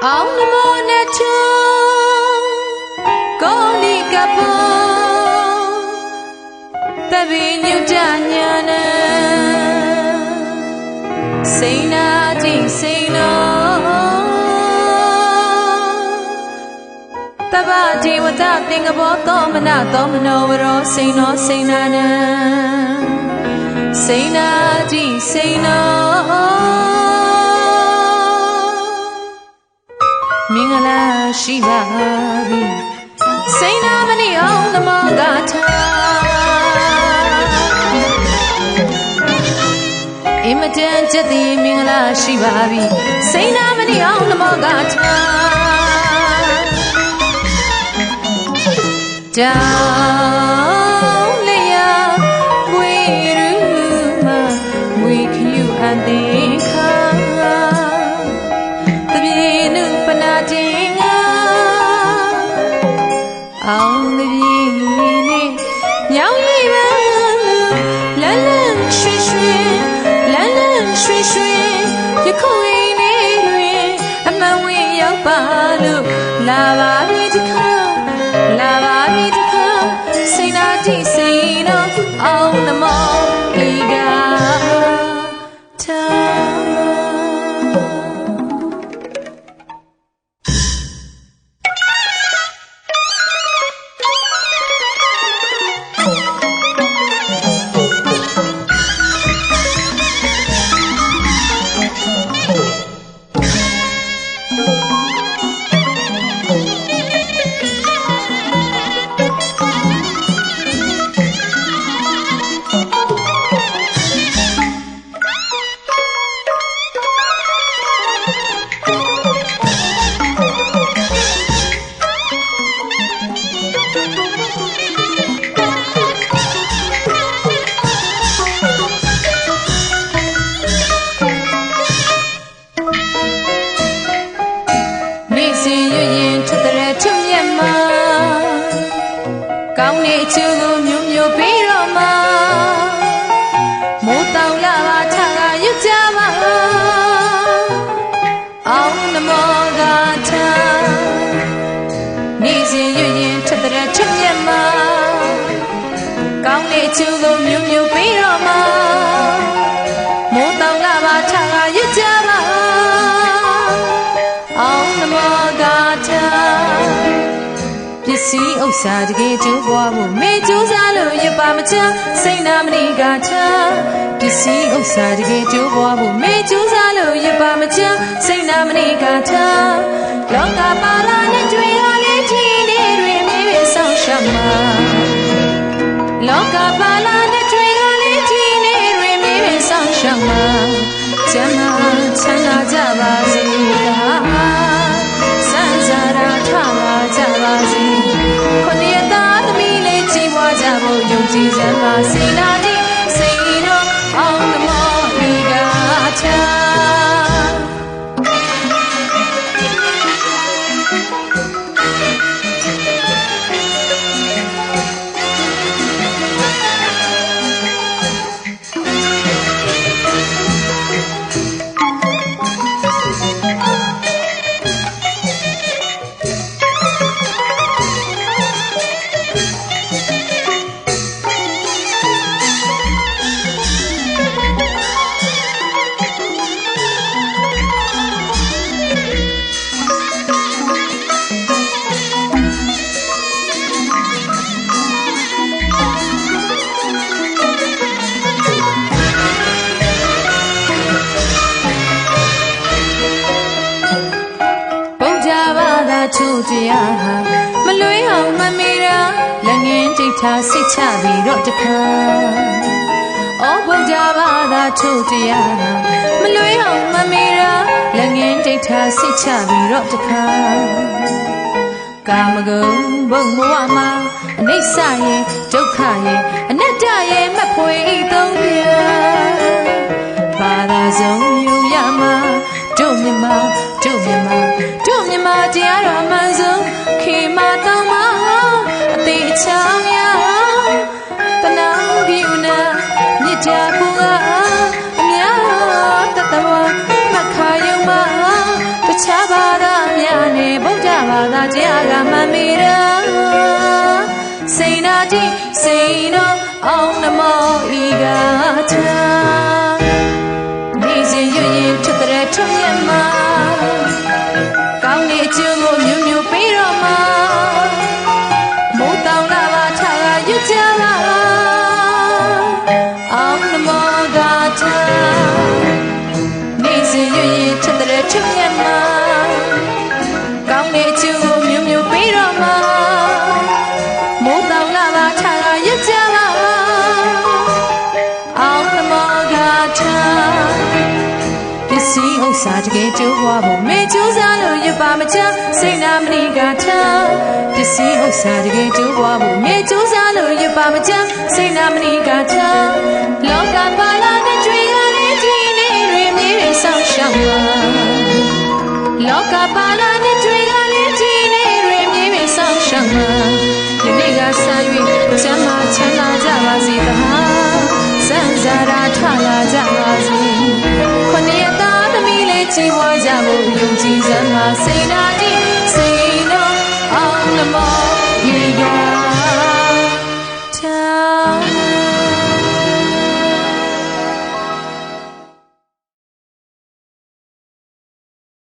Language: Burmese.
အောင်နမောနဲ့ချူကောလီကပုတပိညုတညာနာစိန်နာကြည့်စိန်နောတပ္ပဒေဝတသင်္ကဘောသောမနသောမနောဝရောစိန်နောစိန်နာနံစိန်နာကြည့်စိန်နောမင်္ဂလာရှိပါပြီစိန်နာမဏိအောင်နမောဂါထာအင်မတန်ကျက်သည်မင်္ဂလာရှိပါပြီစိန်နာမဏိအောင်နမောဂါထာတောင်းလျာဝေရူမဝေခယူအန်တေခါတပြေနုပနာတင်ငါအောင်တပြေနေညောင်ရီပါလန်းလန်းရွှေရွှေလန်းလန်းရွှေရွှေယခုအိမ်လေးတွင်အမှန်ဝင်ရောက်ပါလို့လာပါပြီတခါလာပါပြီတခါစိတ်နာကြည့်စိတ်တော့အောင်နမောဤကထာကောင်းနေချူကိုမျိုးမျိုးပြီးတော့မှမိုးတောင်လာပါထကရွတ်ကြပါအောင်နမောဂါထာနေစဉ်ရွရင်ထတဲ့ချွတ်မြတ်မှာကောင်းနေချူကိုမျိုးမျိုးပြီးတော့မှမိုးတောင်လာပါထကရွတ်ကြပါအောင်နမောဂါထာပစ္စည်းဥစ္စာတကယ်ကျိုးပွားဖို့မေကျိုးစားလို့ရပါမချစိတ်နာမဏိဂါထာပစ္စည်းဥစ္စာတကယ်ကျိုးပွားဖို့မေကျိုးစားလို့ရပါမချစိတ်နာမဏိဂါထာလောကပါလာနဲ့တွေ့ရလေဒီနေ့တွင်မြေဆောင်ရှောက်မှာလောကပါလာနဲ့တွေ့ရလေဒီနေ့တွင်မြေဆောင်ရှောက်မှာကျမ်းမာချမ်းသာကြပါစေစံစားရာထပါကြပါစေခொနည်းသားသမီးလေးကြည်ပွားကြဖို့ယုံကြည်စမ်းပါစိတ်နာကြည့်စိတ်တော်အောင်နမောဤကထာချိုးတရားဟာမလွေးအောင်မမေတာလက်ငင်းကြိတ်ထားစိတ်ချပြီးတော့တခါအော်ဘုရားဘာသာချိုးတရားဟာမလွေးအောင်မမေတာလက်ငင်းကြိတ်ထားစိတ်ချပြီးတော့တခါကာမဂုဏ်ဘုံဘဝမှာအနိစ္စရဲ့ဒုက္ခရဲ့အနတ္တရဲ့မဖွေဤသုံးပြဘာသာဆုံးယူရမှာတို့မြမတို့မြမတို့မြမတရားတော်အမှန်ဆုံးခေမတောင်းမအသေးအချောင်းရတနာပြုနာမြစ်တာပူကအများတတဝမခါယုံမတခြားပါရမြ တိစိန်တော်အောင်နမောဤကထာနေစဉ်ရွရင်ထက်တဲ့ထွမြတ်မှာကောင်းတဲ့အကျိုးကိုမျိုးမျိုးပေးတော်မှာမိုးတောင်လာပါထားကရွတ်ကြပါအောင်နမောကထာနေစဉ်ရွရင်ထက်တဲ့ထွမြတ်မှာကောင်းတဲ့အကျိုးကိုမျိုးမျိုးပေးတော်မှာမိုးတောင်လာပါထားကရွတ်ကြပါအောင်နမောကထာပစ္စည်းဥစ္စာတကယ်ကျိုးပွားဖို့မေကျိုးစားလို့ရပါမချစိတ်နာမဏိကထာပစ္စည်းဥစ္စာတကယ်ကျိုးပွားဖို့မေကျိုးစားလို့ရပါမချစိတ်နာမဏိကထာလောကပါလာတဲ့ကြွေကလေးကြီးလေးတွေမြေတွေဆောက်ရှောက်ပါလောကပါလာတဲ့ကြွေကလေးကြီးလေးတွေမြေတွေဆောက်ရှောက်ပါဒီနေ့ကဆာ၍ချမ်းသာချမ်းသာကြပါစေသဟာစံစားရာထလာကြပါစေခொနည်းသားသမီးလေးချီးမွားကြဖို့ယုံကြည်စမ်းပါစိတ်ဓာတ်